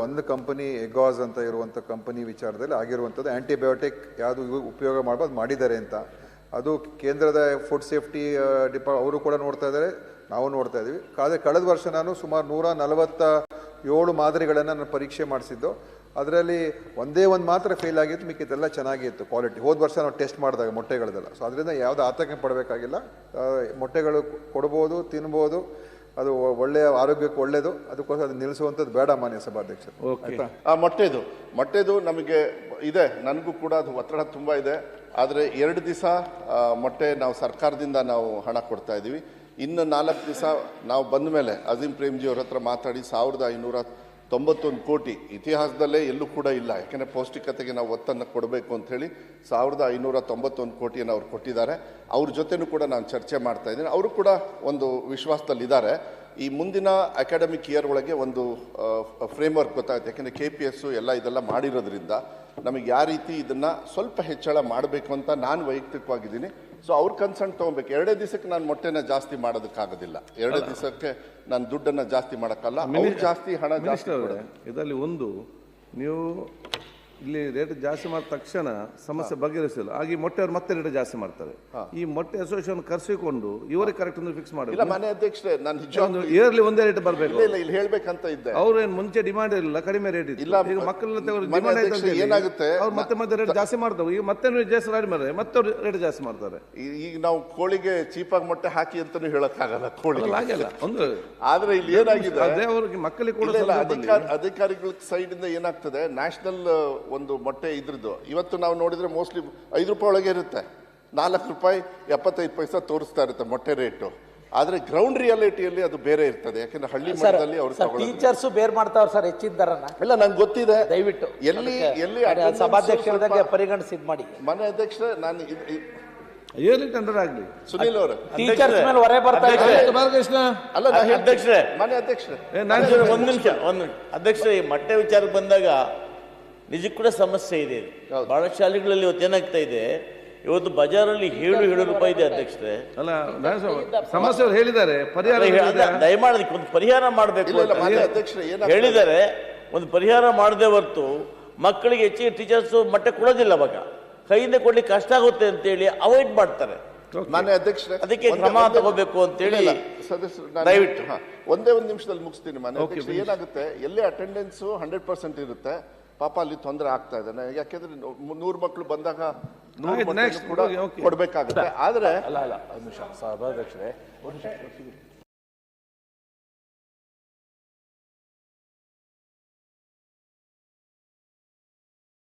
ಒಂದು ಕಂಪನಿ ಎಗಾಸ್ ಅಂತ ಇರುವಂಥ ಕಂಪನಿ ವಿಚಾರದಲ್ಲಿ ಆಗಿರುವಂಥದ್ದು ಆ್ಯಂಟಿಬಯೋಟಿಕ್ ಯಾವುದು ಉಪಯೋಗ ಮಾಡ್ಬೋದು ಮಾಡಿದ್ದಾರೆ ಅಂತ. ಅದು ಕೇಂದ್ರದ ಫುಡ್ ಸೇಫ್ಟಿ ಅವರು ಕೂಡ ನೋಡ್ತಾ ಇದ್ದಾರೆ, ನಾವು ನೋಡ್ತಾ ಇದ್ದೀವಿ. ಆದರೆ ಕಳೆದ ವರ್ಷ ನಾನು ಸುಮಾರು 147 ಮಾದರಿಗಳನ್ನು ನಾನು ಪರೀಕ್ಷೆ ಮಾಡಿಸಿದ್ದು. ಅದರಲ್ಲಿ ಒಂದೇ ಒಂದು ಮಾತ್ರ ಫೇಲ್ ಆಗಿತ್ತು, ಮಿಕ್ಕಿದ್ದೆಲ್ಲ ಚೆನ್ನಾಗಿತ್ತು ಕ್ವಾಲಿಟಿ. ಹೋದ ವರ್ಷ ನಾವು ಟೆಸ್ಟ್ ಮಾಡಿದಾಗ ಮೊಟ್ಟೆಗಳದೆಲ್ಲ. ಸೊ ಅದರಿಂದ ಯಾವುದೇ ಆತಂಕ ಪಡಬೇಕಾಗಿಲ್ಲ. ಮೊಟ್ಟೆಗಳು ಕೊಡ್ಬೋದು, ತಿನ್ಬೋದು, ಅದು ಒಳ್ಳೆಯ ಆರೋಗ್ಯಕ್ಕೆ ಒಳ್ಳೆಯದು. ಅದಕ್ಕೋಸ್ಕರ ಅದು ನಿಲ್ಲಿಸುವಂಥದ್ದು ಬೇಡ ಮಾನ್ಯ ಸಭಾಧ್ಯಕ್ಷರು. ಮೊಟ್ಟೆದು ನಮಗೆ ಇದೆ, ನನಗೂ ಕೂಡ ಅದು ಒತ್ತಡ ತುಂಬ ಇದೆ. ಆದರೆ 2 ದಿವಸ ಮೊಟ್ಟೆ ನಾವು ಸರ್ಕಾರದಿಂದ ನಾವು ಹಣ ಕೊಡ್ತಾ ಇದ್ದೀವಿ. ಇನ್ನು 4 ದಿವಸ ನಾವು ಬಂದ ಮೇಲೆ ಅಜೀಂ ಪ್ರೇಮ್ಜಿ ಅವ್ರ ಹತ್ರ ಮಾತಾಡಿ 1591 ಕೋಟಿ ಇತಿಹಾಸದಲ್ಲೇ ಎಲ್ಲೂ ಕೂಡ ಇಲ್ಲ. ಯಾಕೆಂದರೆ ಪೌಷ್ಟಿಕತೆಗೆ ನಾವು ಒತ್ತನ್ನು ಕೊಡಬೇಕು ಅಂಥೇಳಿ 1591 ಕೋಟಿಯನ್ನು ಅವ್ರು ಕೊಟ್ಟಿದ್ದಾರೆ. ಅವ್ರ ಜೊತೆನೂ ಕೂಡ ನಾನು ಚರ್ಚೆ ಮಾಡ್ತಾ ಇದ್ದೀನಿ. ಅವರು ಕೂಡ ಒಂದು ವಿಶ್ವಾಸದಲ್ಲಿದ್ದಾರೆ. ಈ ಮುಂದಿನ ಅಕಾಡೆಮಿಕ್ ಇಯರ್ ಒಳಗೆ ಒಂದು ಫ್ರೇಮ್ವರ್ಕ್ ಗೊತ್ತಾಗುತ್ತೆ. ಯಾಕೆಂದರೆ KPS ಎಲ್ಲ ಇದೆಲ್ಲ ಮಾಡಿರೋದ್ರಿಂದ ನಮಗೆ ಯಾವ ರೀತಿ ಇದನ್ನು ಸ್ವಲ್ಪ ಹೆಚ್ಚಳ ಮಾಡಬೇಕು ಅಂತ ನಾನು ವೈಯಕ್ತಿಕವಾಗಿದ್ದೀನಿ. ಸೊ ಅವ್ರ ಕನ್ಸರ್ನ್ ತೊಗೊಬೇಕು. 2 ದಿವಸಕ್ಕೆ ನಾನು ಮೊಟ್ಟೆನ ಜಾಸ್ತಿ ಮಾಡೋದಕ್ಕಾಗೋದಿಲ್ಲ. 2 ದಿವಸಕ್ಕೆ ನಾನು ದುಡ್ಡನ್ನು ಜಾಸ್ತಿ ಮಾಡೋಕ್ಕಲ್ಲ. ಅವ್ರು ಜಾಸ್ತಿ ಹಣ ಜಾಸ್ತಿ ಇದರಲ್ಲಿ ಒಂದು ನೀವು ಇಲ್ಲಿ ರೇಟ್ ಜಾಸ್ತಿ ಮಾಡಿದ ತಕ್ಷಣ ಸಮಸ್ಯೆ ಬಗೆಹರಿಸಿಲ್ಲ. ಹಾಗೆ ಮೊಟ್ಟೆ ಅವ್ರು ಮತ್ತೆ ರೇಟ್ ಜಾಸ್ತಿ ಮಾಡ್ತಾರೆ. ಈ ಮೊಟ್ಟೆ ಅಸೋಸಿಯೇಷನ್ ಕರೆಸಿಕೊಂಡು ಇವರಿಗೆ ಕರೆಕ್ಟ್ ಒಂದು ಫಿಕ್ಸ್ ಮಾಡಿ. ಇಲ್ಲ ಮನೆ ಅಧ್ಯಕ್ಷರೇ, ನಾನು ಇಯರ್ಲಿ ಒಂದೇ ರೇಟ್ ಬರಬೇಕು. ಇಲ್ಲಿ ಹೇಳ್ಬೇಕಂತ ಇದ್ದೆ. ಅವ್ರು ಏನು ಮುಂಚೆ ಡಿಮಾಂಡ್ ಇಲ್ಲ, ಕಡಿಮೆ ರೇಟ್ ಇತ್ತು. ಈಗ ಮಕ್ಕಳೆಲ್ಲ ಏನಾಗುತ್ತೆ, ಅವ್ರು ಮತ್ತೆ ರೇಟ್ ಜಾಸ್ತಿ ಮಾಡ್ತಾವೆ. ಈಗ ಮತ್ತೆ ಜಾಸ್ತಿ ರೇಟ್ ಮಾಡಿದ್ರೆ ಮತ್ತೆ ಅವ್ರು ರೇಟ್ ಜಾಸ್ತಿ ಮಾಡ್ತಾರೆ. ಈಗ ನಾವು ಕೋಳಿಗೆ ಚೀಪಾಗಿ ಮೊಟ್ಟೆ ಹಾಕಿ ಅಂತಾನು ಹೇಳಕ್ಕಾಗಲ್ಲ. ಕೋಳಿ ಆಗಿಲ್ಲ ಒಂದು. ಆದ್ರೆ ಇಲ್ಲಿ ಏನಾಗಿದೆ, ಅದೇ ಅವ್ರಿಗೆ ಮಕ್ಕಳಿಗೆ ಕೂಡ ಅಧಿಕಾರಿಗಳ ಸೈಡ್ ಇಂದ ಏನಾಗ್ತದೆ, ನ್ಯಾಷನಲ್ ಒಂದು ಮೊಟ್ಟೆ ಇದ್ರದ್ದು ಇವತ್ತು ನಾವು ನೋಡಿದ್ರೆ ಮೋಸ್ಟ್ಲಿ 5 ರೂಪಾಯಿ ಒಳಗೆ ಇರುತ್ತೆ. 4 ರೂಪಾಯಿ 75 ಪೈಸಾ ತೋರಿಸ್ತಾ ಇರುತ್ತೆ ಮೊಟ್ಟೆ ರೇಟು. ಆದ್ರೆ ಗ್ರೌಂಡ್ ರಿಯಾಲಿಟಿಯಲ್ಲಿ ಅದು ಬೇರೆ ಇರ್ತದೆ. ಯಾಕಂದ್ರೆ ಹಳ್ಳಿ ಮಟ್ಟದಲ್ಲಿ ಅವರು ಟೀಚರ್ಸ್ ಬೇರ್ ಮಾಡ್ತಾವ್ರ ಸರ್ ಹೆಚ್ಚಿದ್ದಾರನ್ನ. ಇಲ್ಲ ನಂಗೆ ಗೊತ್ತಿದೆ. ದಯವಿಟ್ಟು ಎಲ್ಲಿ ಸಭಾಧ್ಯಕ್ಷರದಾಗ ಪರಿಗಣಿಸಿದ್ ಮಾಡಿ. ಮನೆ ಅಧ್ಯಕ್ಷರೇ, ನಾನು ಇಯರ್ಲಿ ಟೆಂಡರ್ ಆಗಲಿ. ಸುನೀಲ್ ಅವರು ಟೀಚರ್ಸ್ ಮೇಲೆ ಹೊರೆ ಬರ್ತಾ ಇದೆ. ಅಲ್ಲ ಅಧ್ಯಕ್ಷರೇ, ಮನೆ ಅಧ್ಯಕ್ಷರೇ ಒಂದು ನಿಮಿಷ ಅಧ್ಯಕ್ಷರೇ, ಈ ಮೊಟ್ಟೆ ವಿಚಾರಕ್ಕೆ ಬಂದಾಗ ನಿಜಕ್ಕೂ ಕೂಡ ಸಮಸ್ಯೆ ಇದೆ. ಬಹಳ ಶಾಲೆಗಳಲ್ಲಿ ಇವತ್ತು ಏನಾಗ್ತಾ ಇದೆ, ಇವತ್ತು ಬಜಾರಲ್ಲಿ 7 ರೂಪಾಯಿ ಇದೆ ಅಧ್ಯಕ್ಷರೇ. ಅಲ್ಲ ಸಮಸ್ಯೆ ಹೇಳಿದ್ದಾರೆ, ಪರಿಹಾರ ದಯಮಾಡಿ ಅದಕ್ಕೆ ಒಂದು ಪರಿಹಾರ ಮಾಡಬೇಕು ಹೇಳಿದ್ದಾರೆ. ಒಂದು ಪರಿಹಾರ ಮಾಡದೆ ಹೊರತು ಮಕ್ಕಳಿಗೆ ಹೆಚ್ಚಿಗೆ ಟೀಚರ್ಸ್ ಮೊಟ್ಟೆ ಕೊಡೋದಿಲ್ಲ. ಅವಾಗ ಕೈಯಿಂದ ಕೊಡ್ಲಿಕ್ಕೆ ಕಷ್ಟ ಆಗುತ್ತೆ ಅಂತೇಳಿ ಅವಾಯ್ಡ್ ಮಾಡ್ತಾರೆ. ಮಾನ್ಯ ಅಧ್ಯಕ್ಷರೇ, ಅದಕ್ಕೆ ಕ್ರಮ ತಗೋಬೇಕು ಅಂತೇಳಿ ಸದಸ್ಯರು ದಯವಿಟ್ಟು ಒಂದೇ ಒಂದು ನಿಮಿಷದಲ್ಲಿ ಮುಗಿಸ್ತೀನಿ. ಮಾನ್ಯ ಅಧ್ಯಕ್ಷರೇ, ಏನಾಗುತ್ತೆ, ಎಲ್ಲೇ ಅಟೆಂಡೆನ್ಸ್ 100% ಇರುತ್ತೆ, ಪಾಪ ಅಲ್ಲಿ ತೊಂದರೆ ಆಗ್ತಾ ಇದೆ. ಯಾಕೆಂದ್ರೆ 100 ಮಕ್ಕಳು ಬಂದಾಗ 100 ಕೂಡ ಕೊಡ್ಬೇಕಾಗುತ್ತೆ. ಆದ್ರೆ ಸಭಾಧ್ಯಕ್ಷರೇ